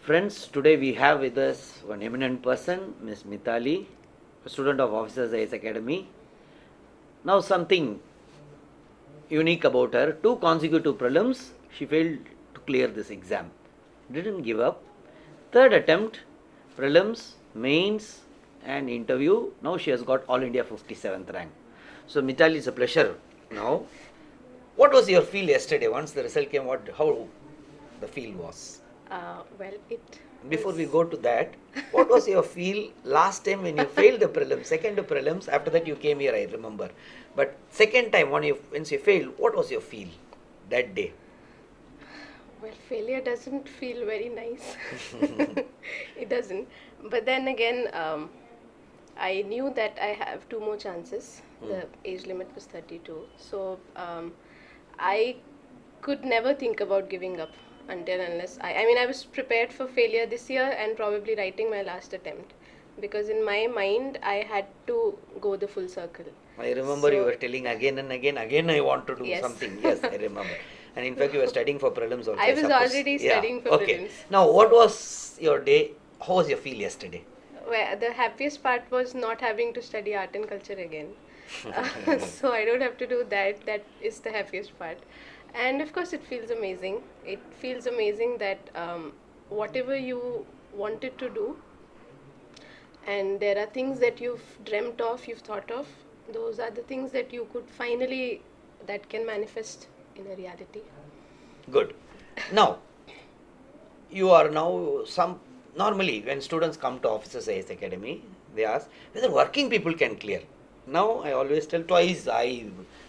Friends, today we have with us one eminent person, Miss Mittali, a student of Officers IAS Academy. Now something unique about her, two consecutive prelims, she failed to clear this exam. Didn't give up. Third attempt, prelims, mains and interview. Now she has got All India 57th rank. So Mittali, it's a pleasure now. What was your feel yesterday once the result came? How the feel was? Before we go to that, what was your feel last time when you failed the prelims, second prelims, after that you came here, I remember. But second time once you failed, what was your feel that day? Well, failure doesn't feel very nice. It doesn't. But then again, I knew that I have two more chances. The age limit was 32. So I could never think about giving up unless I was prepared for failure this year and probably writing my last attempt, because in my mind I had to go the full circle. I remember you were telling again and again I want to do Yes. something. Yes, I remember. And in fact, you were studying for prelims also. I was suppose. already Yeah. studying for Okay. prelims. Now, what was your day? How was your feel yesterday? Well, the happiest part was not having to study art and culture again. So I don't have to do that. That is the happiest part. And of course, it feels amazing. It feels amazing that whatever you wanted to do, and there are things that you've dreamt of, you've thought of, those are the things that you could finally, that can manifest in a reality. Good. Now, you are now normally when students come to Officers IAS Academy, they ask whether working people can clear. Now, I always tell twice,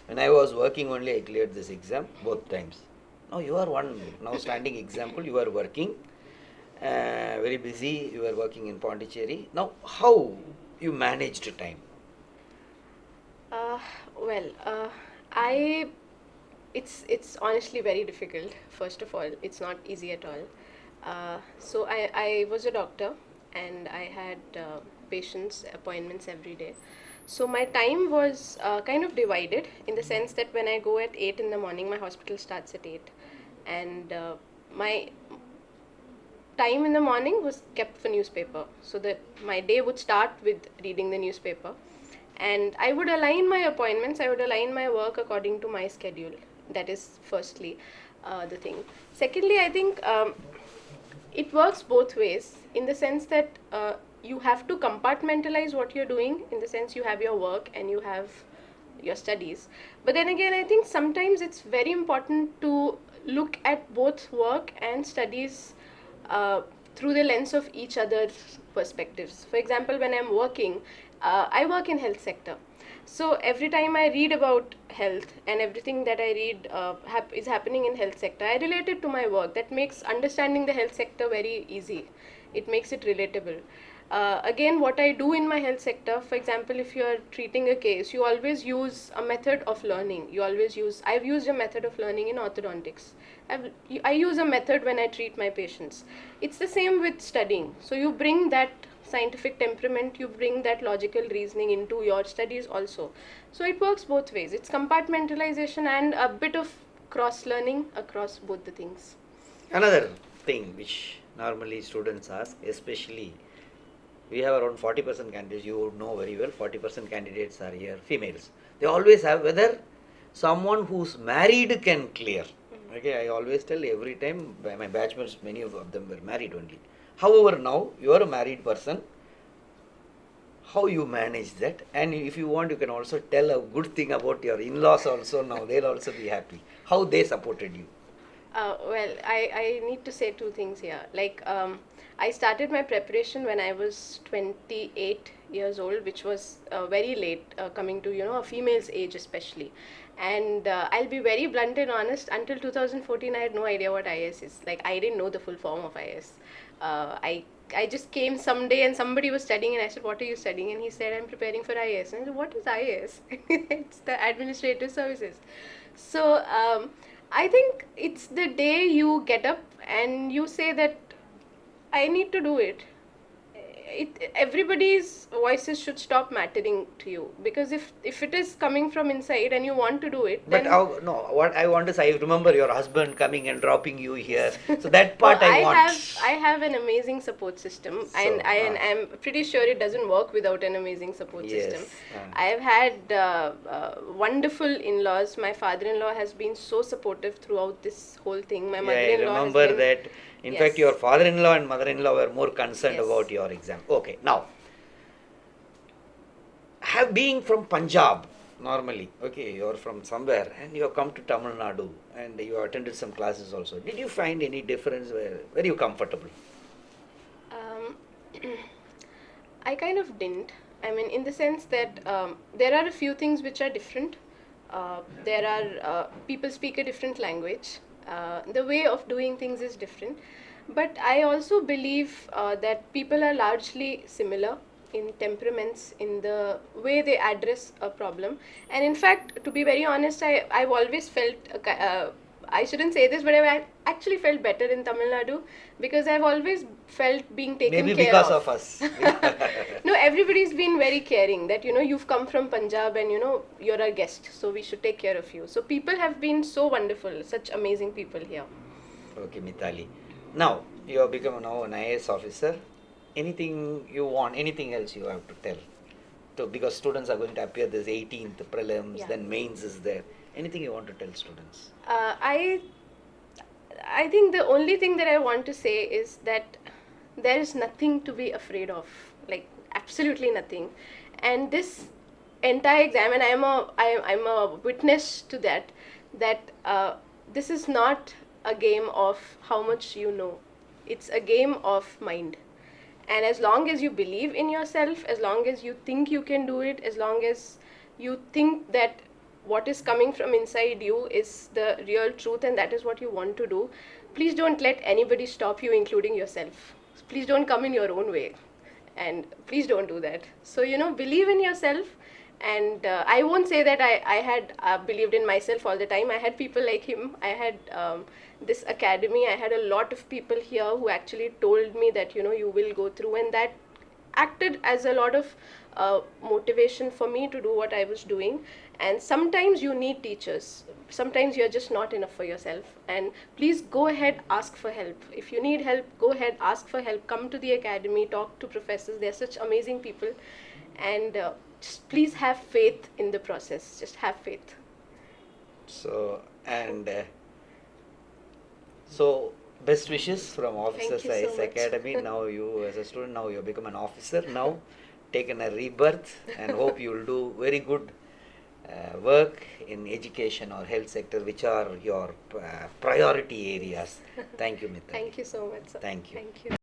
when I was working only, I cleared this exam both times. Now, you are one now standing example, you are working, very busy, you are working in Pondicherry. Now, how you managed time? Uh, well, I it's honestly very difficult. First of all, it's not easy at all. So I was a doctor, and I had patients appointments every day. So my time was kind of divided, in the sense that when I go at 8 in the morning, my hospital starts at 8, and my time in the morning was kept for newspaper, so that my day would start with reading the newspaper, and I would align my appointments, I would align my work according to my schedule. That is firstly the thing. Secondly, I think it works both ways, in the sense that you have to compartmentalize what you're doing, in the sense you have your work and you have your studies. But then again, I think sometimes it's very important to look at both work and studies through the lens of each other's perspectives. For example, when I'm working, I work in health sector. So every time I read about health, and everything that I read is happening in health sector, I relate it to my work. That makes understanding the health sector very easy. It makes it relatable. Again, what I do in my health sector, for example, if you're treating a case, you always use a method of learning. I've used a method of learning in orthodontics. I use a method when I treat my patients. It's the same with studying. So you bring that scientific temperament, you bring that logical reasoning into your studies also. So it works both ways. It's compartmentalization and a bit of cross learning across both the things. Another thing which normally students ask, especially we have around 40% candidates, you would know very well, 40% candidates are here, females. They always have whether someone who's married can clear. Okay, I always tell every time, my batchmates, many of them were married only. However, now you are a married person, how you manage that? And if you want, you can also tell a good thing about your in-laws also. Now they'll also be happy. How they supported you? I need to say two things here. I started my preparation when I was 28 years old, which was very late, coming to, a female's age especially. And I'll be very blunt and honest, until 2014, I had no idea what IAS is. I didn't know the full form of IAS. I just came someday and somebody was studying, and I said, "What are you studying?" And he said, "I'm preparing for IAS." And I said, "What is IAS?" It's the Administrative Services. So I think it's the day you get up and you say that I need to do it. everybody's voices should stop mattering to you, because if it is coming from inside and you want to do it, But then no, what I want is, I remember your husband coming and dropping you here. So that oh, part I want. I have an amazing support system, and So, I'm pretty sure it doesn't work without an amazing support system. Yes, I have had wonderful in-laws. My father-in-law has been so supportive throughout this whole thing. My Yeah, I mother-in-law has remember been, that. In fact, yes. your father-in-law and mother-in-law were more concerned Yes. about your exam. Okay, now, have being from Punjab, normally, okay, you're from somewhere and you have come to Tamil Nadu and you have attended some classes also. Did you find any difference? Were you comfortable? Um, I kind of didn't. I mean, in the sense that there are a few things which are different. There are people speak a different language. The way of doing things is different. But I also believe that people are largely similar in temperaments, in the way they address a problem. And in fact, to be very honest, I've always felt I shouldn't say this, but I actually felt better in Tamil Nadu, because I've always felt being taken Maybe care because of. of us. No, everybody's been very caring that, you've come from Punjab and, you're a guest, so we should take care of you. So people have been so wonderful, such amazing people here. Okay, Mittali. Now, you have become now an IAS officer. Anything you want, anything else you have to tell? Because students are going to appear this 18th prelims, Yeah. then mains is there. Anything you want to tell students? I think the only thing that I want to say is that there is nothing to be afraid of, like absolutely nothing. And this entire exam, and I'm a witness to that, this is not a game of how much you know. It's a game of mind. And as long as you believe in yourself, as long as you think you can do it, as long as you think that what is coming from inside you is the real truth and that is what you want to do, please don't let anybody stop you, including yourself. Please don't come in your own way, and please don't do that. So, believe in yourself. And I won't say that I had believed in myself all the time. I had people like him. I had this academy. I had a lot of people here who actually told me that, you will go through, and that acted as a lot of motivation for me to do what I was doing. And sometimes you need teachers. Sometimes you're just not enough for yourself. And please go ahead, ask for help. If you need help, go ahead, ask for help. Come to the academy, talk to professors. They're such amazing people. And just please have faith in the process. Just have faith. So, so best wishes from Officers Thank you so IAS much. Academy. Now you, as a student, now you have become an officer. Now taken a rebirth, and hope you will do very good work in education or health sector, which are your priority areas. Thank you, Mittali. Thank you so much, sir. Thank you. Thank you.